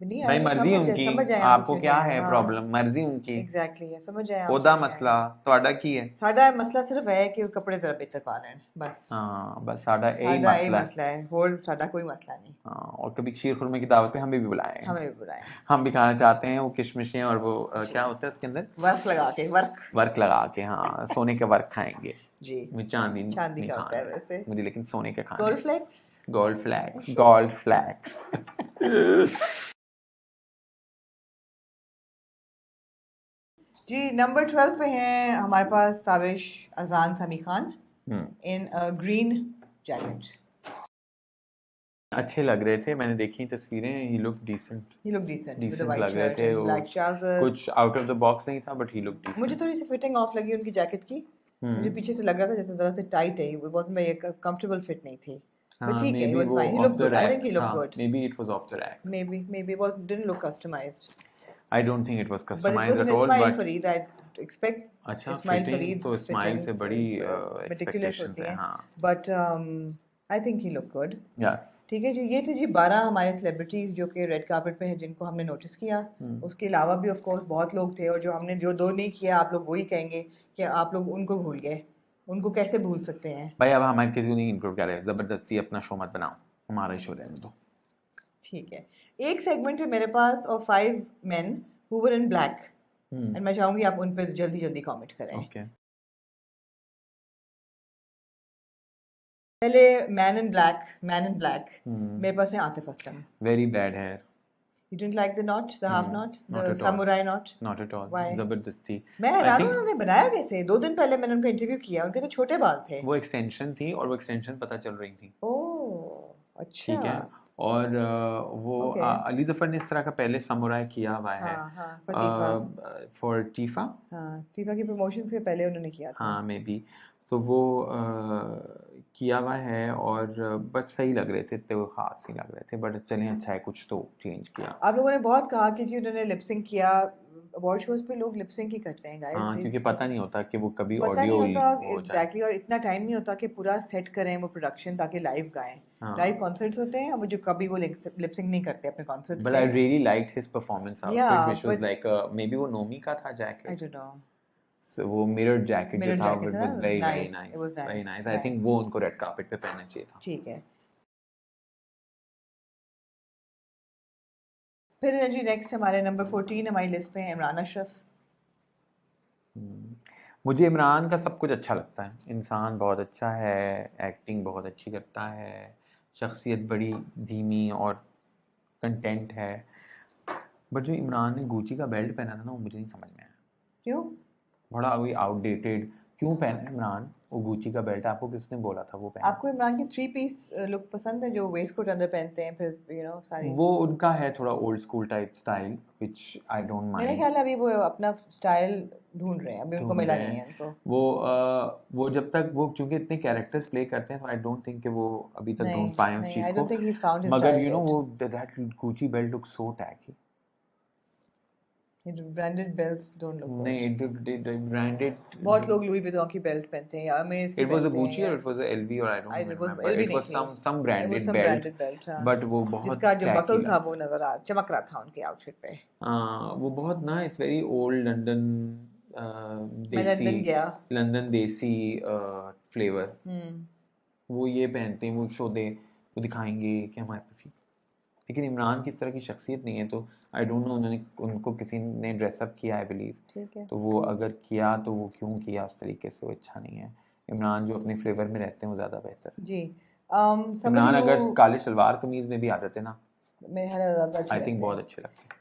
नहीं आए भाई तो मर्जी समझ जाए, उनकी, समझ आए हम आपको क्यों नहीं क्या आए। है हाँ प्रॉब्लम, मर्जी उनकी। एग्जैक्टली है, समझ आए हम ओदा क्यों नहीं आए। मसला ਤੁਹਾਡਾ ਕੀ है। साडा मसला सिर्फ है कि वो कपड़े जरा बेहतर पा रहे हैं बस। हाँ बस साडा यही साडा यही मसला है। मसला है, और साडा कोई मसला नहीं। हाँ, और कभी खीर खुरमे की दावत पे हमें भी बुलाएं। हमें भी बुलाएं। हम भी खाना चाहते हैं वो किशमिशें और वो जी, क्या होता है उसके अंदर, वर्क लगा के, वर्क। वर्क लगा के। हाँ सोने के वर्क खाएंगे। जी। मुझे चांदी चांदी नहीं का होता है खाने, वैसे। मुझे लेकिन सोने के खाने गोल्ड हैं। Flakes. Gold flakes, gold flakes. जी, नंबर 12 पे हैं हमारे पास Tabish Azan Sami Khan hmm, in green jacket. अच्छे लग रहे थे, मैंने देखी तस्वीरें, he look decent. He look decent with a decent white लग रहे शर्ट थे एंड वो। Black trousers. कुछ आउट ऑफ द बॉक्स नहीं था बट ही लुक मुझे डिसेंट। थोड़ी सी फिटिंग ऑफ लगी उनकी जैकेट की। मुझे हम्म। पीछे से लग रहा था जैसे ज़रा से टाइट है, वो वाज मैं कंफर्टेबल फिट नहीं थी। बट हाँ ठीक मे है, ही बी वाज वो fine, he off look the good, I think rack he look था, good. Maybe it was off the rack. Maybe it was didn't look customized, I don't think it was but it customised was an at all Ismail but Fareed. I expect अच्छा Ismail fittings Fareed तो इस्माइल से fittings बड़ी meticulous expectations होती है हैं, हाँ। but I think he looked good. Yes. ठीक है जी, ये थे जी 12 हमारे सेलिब्रिटीज जो कि रेड कार्पेट पे हैं, जिनको हमने नोटिस किया। उसके अलावा भी ऑफ कोर्स बहुत लोग थे, और जो हमने जो दो नहीं किया, आप लोग वही कहेंगे कि आप लोग उनको भूल गए। उनको कैसे भूल सकते हैं। भाई अब हमारे किसी को नहीं इंक्लूड कर रहे, जबरदस्ती अपना शो मत बनाओ, हमारा शो रहने दो। ठीक है, एक सेगमेंट है मेरे पास और 5 men who were in black, and मैं चाहूंगी आप उन पर जल्दी जल्दी कमेंट करें। ओके। पहले मैन इन ब्लैक मेरे पास है Atif Aslam. Very bad hair. You didn't like the notch, the half notch, the not at all, samurai notch? Not at all, Why? जबरदस्ती। मैं आई हैरान हूँ थिंक उन्होंने बनाया कैसे। 2 दिन पहले मैंने उनका इंटरव्यू किया, उनके तो छोटे बाल थे। वो एक्सटेंशन थी और वो एक्सटेंशन पता चल रही थी। ओह अच्छा। ठीक है। और वो ओके। अली जफर ने इस तरह का पहले समुराई किया हुआ है हाँ हाँ, फतीफा। फॉर टीफा। हाँ, टीफा की प्रमोशन से पहले उन्होंने किया था। हाँ मे बी। तो वो किया हुआ है और बट सही लग रहे थे, इतने वो खास नहीं लग रहे थे बट चलें अच्छा है, कुछ तो चेंज किया। आप लोगों ने बहुत कहा कि जी उन्होंने लिपसिंग किया। अवार्ड शोज पे लोग लिपसिंग ही करते हैं हाँ गाइस, क्योंकि पता नहीं होता कि वो कभी पता नहीं ऑडियो होता हो जाए। एग्जैक्टली, और इतना टाइम नहीं होता कि पूरा सेट करें वो प्रोडक्शन ताकि लाइव गाएं। लाइव हाँ कॉन्सर्ट्स होते हैं, अब जो कभी वो लिपसिंग नहीं करते अपने कॉन्सर्ट्स बट पे। I really like his performance या outfit which was but like maybe वो नोमी का था आई जैकेट। Don't know. वो मिरर जैकेट जो मिरर था जैकेट इट था वाज ना, very very nice, it was nice, very nice nice. I think nice. वो उनको रेड कार्पेट पे पहनना चाहिए था। ठीक है, फिर जी नेक्स्ट हमारे नंबर 14 हमारी लिस्ट पे है इमरान अशरफ। हम्म, मुझे इमरान का सब कुछ अच्छा लगता है, इंसान बहुत अच्छा है, एक्टिंग बहुत अच्छी करता है, शख्सियत बड़ी धीमी और कंटेंट है। बट जो इमरान ने गुची का बेल्ट पहना था ना वो मुझे नहीं समझ में आया। क्यों? बड़ा वही आउटडेटेड, क्यों पहना है इमरान वो गुची का बेल्ट, आपको किसने बोला था वो पहने। आपको इमरान की 3 पीस लुक पसंद है, जो वेस्ट कोट अंदर पहनते हैं, फिर सारी। वो उनका है थोड़ा old school type style which I don't मेरे माइंड। ख्याल है अभी वो अपना स्टाइल ढूंढ रहे हैं, अभी उनको ढूंढ मिला रहे नहीं हैं है उनको। वो जब तक वो चूंकि इतने कैरेक्टर्स प्ले करते हैं तो आई डोंट थिंक कि वो अभी तक नहीं ढूंढ पाए उस नहीं, चीज़ आई को। Don't think he found his मगर स्टाइल यू नो येट। वो that Gucci belt look so tacky. Branded belts don't look good. नहीं ब्रांडेड। बहुत लोग लुई विटॉन की बेल्ट पहनते हैं या अमेज की इट वाज अ पहनते हैं गुची या और इट वाज अ एलवी और I don't I even was remember, L भी इट नहीं वाज थी, some it was branded some belt. Branded belt. हाँ, बट वो बहुत जिसका जो टैकी बकल था लगा। वो नजर आ चमक रहा था उनके आउटफिट पे। वो बहुत ना इट्स वेरी ओल्ड लंदन मैं लंदन गया। लंदन देसी फ्लेवर, हम्म वो ये पहनते हैं, वो शो दे वो दिखाएंगे कि हमारे परफ्यूम। लेकिन इमरान की इस तरह की शख्सियत नहीं है, तो आई डोंट नो उन्होंने उनको किसी ने ड्रेसअप किया आई बिलीव। ठीक है। तो वो अगर किया तो वो क्यों किया उस तरीके से, वो अच्छा नहीं है। इमरान जो अपने फ्लेवर में रहते हैं वो ज़्यादा बेहतर है। जी somebody इमरान who अगर काले शलवार कमीज़ में भी आ जाते ना, मेरे ख्याल से ज़्यादा अच्छे आई थिंक लगते बहुत हैं। अच्छे लगते हैं।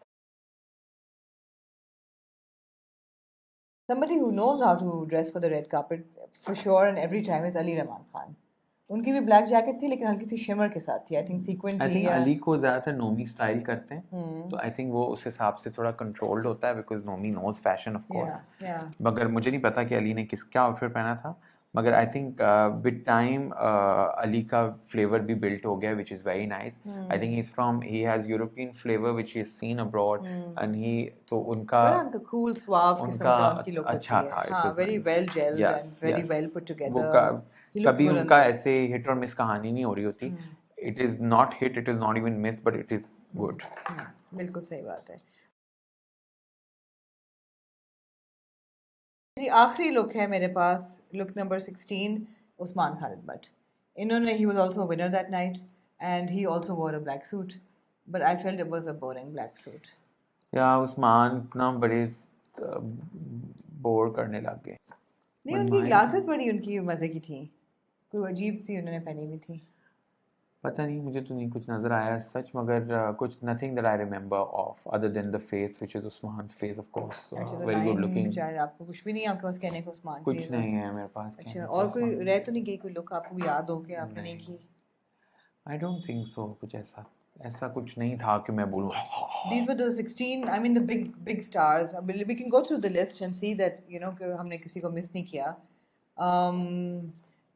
Somebody who knows how to dress for the red carpet for sure and every time is Ali Rahman Khan. उनकी भी ब्लैक जैकेट थी लेकिन हल्की सी शिमर के साथ थी, आई थिंक सीक्वेंट आई थी थिंक या अली को ज़्यादातर नोमी स्टाइल करते हैं, हम्म तो आई थिंक वो उस हिसाब से थोड़ा कंट्रोल्ड होता है, because Nomi knows fashion of course. या मगर मुझे नहीं पता कि अली ने क्या आउटफिट पहना था, मगर I think with time Ali का फ्लेवर भी बिल्ट हो गया, which is very nice. I think he has European flavour which he is seen abroad, and he तो उनका बड़ा उनका कूल स्वाव किस्म उनका का उनकी लुक होती अच्छा है। था, इट हाँ, was very nice. Well gelled and yes very yes, well put वो टुगेदर। ही लुक्स कभी गुड ऑन उनका द ऐसे हिट और मिस कहानी नहीं हो रही होती। It is not hit, it is not even miss, but it is good. बिल्कुल सही बात है। जी आखिरी लुक है मेरे पास, लुक नंबर 16, उस्मान खालिद भट्ट। इन्होंने he was also winner that night and he also वोर अ black suit, but I felt it was a boring black suit. या उस्मान ना बड़े बोर करने लग गए। नहीं, उनकी मनमाइंड ग्लासेस बड़ी उनकी मजे की थी, कोई अजीब सी उन्होंने पहनी हुई थी। पता नहीं, मुझे तो नहीं कुछ नज़र आया सच, मगर कुछ nothing that I remember of other than the face which is Usman's face of course, अच्छा, तो वेरी गुड नाइन लुकिंग। बेचारे, आपको कुछ भी नहीं है आपके पास कहने को उस्मान के लिए कुछ तो? नहीं है मेरे पास अच्छा, कहने को और कोई उस्मान रह के तो नहीं गई कोई लुक आपको याद हो कि लिए। आपने नहीं की? आई डोंट थिंक सो, कुछ ऐसा ऐसा कुछ नहीं था कि मैं बोलूँ। These were the 16, I mean the big stars. I mean, we can go through the list and see that you know कि हमने किसी को मिस नहीं किया.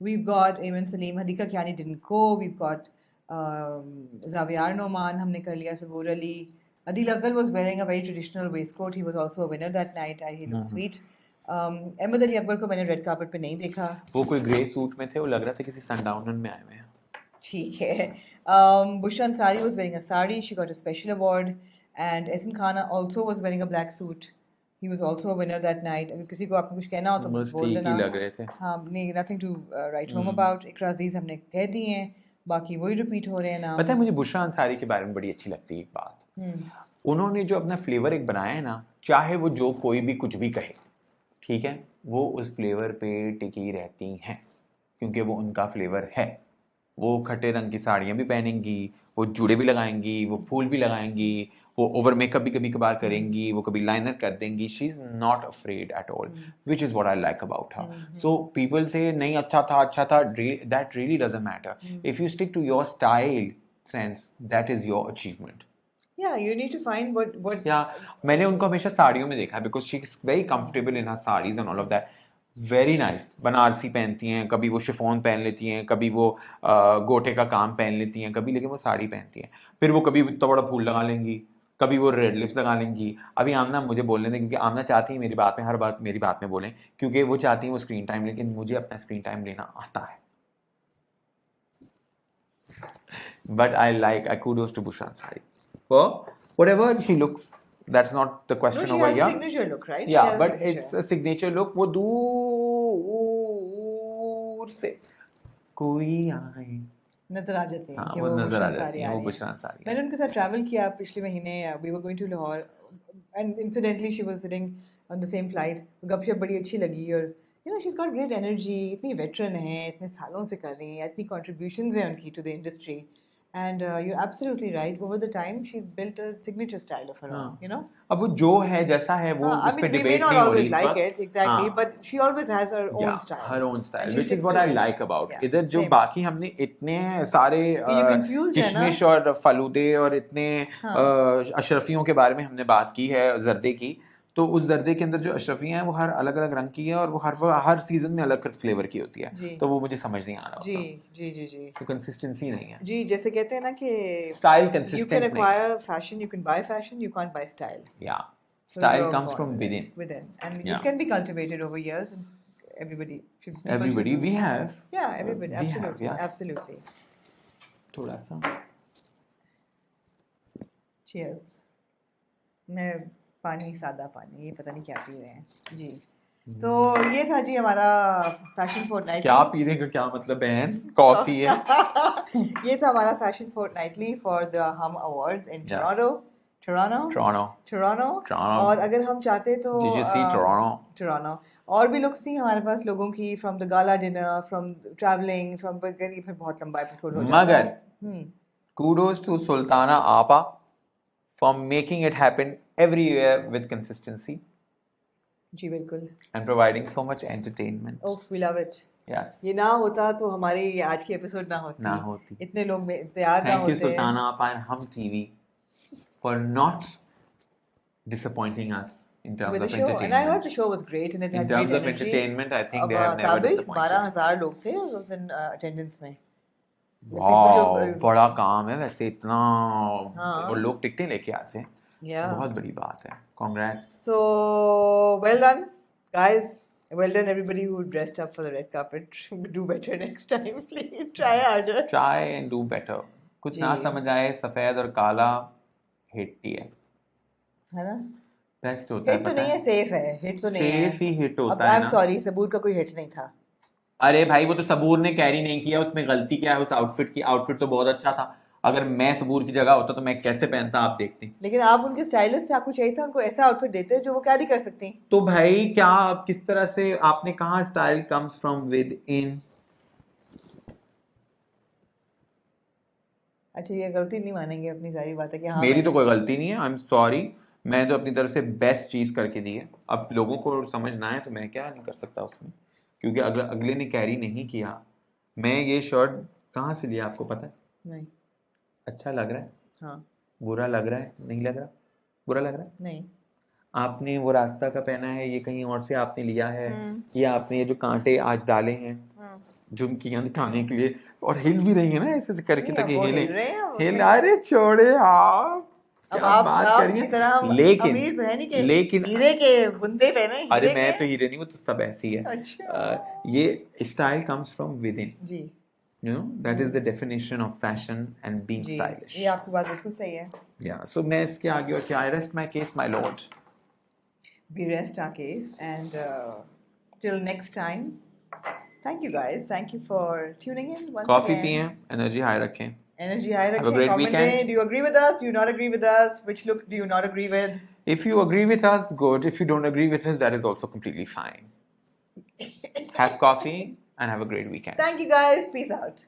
We've got Ayman Salim, Hadika Kiani didn't go. We've got Xavier Noman, हमने कर लिया, Saboor Ali. Adil Afzal was wearing a very traditional waistcoat. He was also a winner that night. He looked sweet. Ahmed Ali Akbar को मैंने red carpet पे नहीं देखा. वो कोई ग्रे सूट में थे, वो लग रहा था किसी सनडाउन में आए हुए हैं। ठीक है. Bushra Ansari was wearing a sari. She got a special award. And Ehsan Khana also was wearing a black suit. He was also a winner that night. अगर किसी को आपको कुछ कहना हो तो बस बोल ठीक देना. ही लग रहे थे। हाँ, नहीं, nothing to write home about. इकरा अजीज हमने कह दिए हैं, बाकी वही रिपीट हो रहे हैं नाम. पता है मुझे बुशरा अंसारी के बारे में बड़ी अच्छी लगती है एक बात, उन्होंने जो अपना फ्लेवर एक बनाया है ना, चाहे वो जो कोई भी कुछ भी कहे, ठीक है, वो उस फ्लेवर पे टिकी रहती हैं, क्योंकि वो उनका फ्लेवर है। वो खट्टे रंग की साड़ियाँ भी पहनेंगी, वो जूड़े भी लगाएंगी, वो फूल भी लगाएंगी, वो ओवर मेकअप भी कभी कभार करेंगी, वो कभी लाइनर कर देंगी। She is not afraid at all, which is what I like about her. So people से नहीं अच्छा था, that really doesn't matter. If you stick to your style sense, that is your achievement. Yeah, you need to find what या मैंने उनको हमेशा साड़ियों में देखा है, because she is very comfortable in her saris and all of that. Very nice. Banarasi पहनती हैं, कभी वो शिफॉन पहन लेती हैं, कभी वो गोटे का काम पहन लेती हैं, कभी लेकिन वो साड़ी पहनती हैं। फिर वो कभी इतना बड़ा फूल लगा लेंगी, कभी वो रेड लिप्स लगा लेंगी। अभी आमना मुझे बोलने दें, क्योंकि आमना चाहती है मेरी बात में हर बात मेरी बात में बोलें, क्योंकि वो चाहती है वो स्क्रीन टाइम, लेकिन मुझे अपना स्क्रीन टाइम लेना आता है। But I kudos to Bushan Sari. For whatever she looks, that's not the no, question she over has a here. signature look, right? She Yeah, has a but signature. it's a signature look. वो दूर से कोई आए, नजर आ जाती हैं हाँ कि वो वो नजर आ बुशरा जाती सारी हैं, आ वो रही हैं. बुशरा सारी मैंने उनके साथ ट्रैवल किया पिछले महीने. We were going to Lahore and incidentally she was sitting on the same flight. गपशप बड़ी अच्छी लगी और you know she is got great energy. इतनी वेटरन है, इतने सालों से कर रही हैं, इतनी कंट्रीब्यूशंस हैं उनकी to the industry. And you are absolutely right. Over the time she is built a signature style of her own, you know. अब वो जो है जैसा है वो I उस पे mean, we may debate not नहीं हो रही always इस like वक्त। it exactly, हाँ, but she always has her own style, her own and style, she which is sticks what to I it. like about. Yeah, इधर जो same. बाकी हमने इतने सारे ये जो confused है ना, किशमिश और फलूदे और इतने हाँ, अशरफियों के बारे में हमने बात की है, जर्दे की, तो उस जर्दे के अंदर जो अशरफियाँ हैं वो हर अलग अलग रंग की है, और वो हर सीजन में अलग फ्लेवर की होती है, जी तो वो मुझे समझ नहीं आ रहा जी होता, जी जी जी तो कंसिस्टेंसी नहीं है, जी. जैसे कहते हैं ना कि स्टाइल you can कंसिस्टेंट नहीं है। acquire fashion, you can buy fashion, you can't buy style. या So style you're comes born from with with it, in. within, and या it can be cultivated over years. And people should everybody do. We have, Yeah, everybody, we have, absolutely, yes, absolutely. थोड़ा सा। Cheers. मैं पानी, सादा पानी, ये पता नहीं क्या पी रहे हैं जी. तो ये था जी हमारा फैशन फोर्टनाइटली। क्या पी रहे का क्या मतलब बहन? कॉफी है। ये था हमारा फैशन फोर्टनाइटली फॉर द हम अवार्ड्स इन Yes. Toronto Toronto. और अगर हम चाहते तो Did you see Toronto? Toronto और भी लोग सी हमारे पास लोगों की from the gala dinner from travelling from फिर बहुत लंबा एपिसोड हो जाता है। मगर kudos to Sultana Apa for making it happen every year with consistency जी बिल्कुल। and providing so much entertainment. Oh we love it. Yes. ये ना होता तो हमारी ये आज की एपिसोड ना होती। इतने लोग तैयार ना Thank you होते। Sultana Apa and Hum TV for not disappointing us in terms with the of show, and I heard entertainment. the show was great and it In had terms great of energy. entertainment, I think अब they have never Tabish disappointed. 12,000 लोग थे उस दिन attendance में। वाह, बड़ा काम है वैसे इतना। हाँ। और लोग टिकटें लेके आते हैं। Yeah. बहुत बड़ी बात है। Congrats. So well done, guys. Well done, everybody who dressed up for the red carpet. Do better next time, please. Try harder. Try and do better. कुछ जी। ना समझ आए, सफेद और काला हिट ही है ना? बेस्ट होता है। हिट तो नहीं है, सेफ है। हिट तो नहीं है। सेफ ही हिट अब होता है आई एम ना। सॉरी, सबूर का कोई हिट नहीं था। अरे भाई वो तो सबूर ने कैरी नहीं किया, उसमें गलती क्या है उस आउटफिट की? आउटफिट तो बहुत अच्छा था। अगर मैं सबूर की जगह होता तो मैं कैसे पहनता आप देखते। लेकिन आप उनके स्टाइलिस्ट थे, आपको चाहिए था उनको ऐसा आउटफिट देते जो वो कैरी कर सकती। तो भाई क्या किस तरह से आपने कहा style comes from with in. अच्छा ये गलती नहीं मानेंगे अपनी, सारी बात है कि हाँ मेरी तो कोई गलती नहीं है, आई एम सॉरी। मैं तो अपनी तरफ से बेस्ट चीज करके दी है। अब लोगों को समझना है तो मैं क्या नहीं कर सकता उसमें, क्योंकि अगले ने कैरी नहीं किया। मैं ये शर्ट कहाँ से लिया आपको पता है? नहीं। अच्छा लग रहा है? हाँ। बुरा लग रहा है? नहीं लग रहा? बुरा लग रहा है? नहीं। आपने वो रास्ता का पहना है, ये कहीं और से आपने लिया है, ये आपने ये जो कांटे आज डाले हैं झुमकियां दिखाने के लिए, और हिल भी रही है ना ऐसे करके ताकि हिले। हिल अरे छोड़े आप, अब क्या आप बात करिए। की तरह लेकिन अमीर तो है नहीं कि लेकिन हीरे के बुंदे पहने। अरे मैं तो हीरे नहीं, वो तो सब ऐसी है। अच्छा। ये style comes from within. जी। You know, that is the definition of fashion and being जी, stylish. ये आपकी बात बिल्कुल सही है। Yeah, so मैं इसके आगे और क्या, I rest my case, my lord. We rest our case and till next time. Thank you guys. Thank you for tuning in once Coffee again. पिएं, energy high रखें. Energy high Have a रखें, great comment weekend. दें. Do you agree with us? Do you not agree with us? Which look do you not agree with? If you agree with us, good. If you don't agree with us, that is also completely fine. Have coffee and have a great weekend. Thank you guys. Peace out.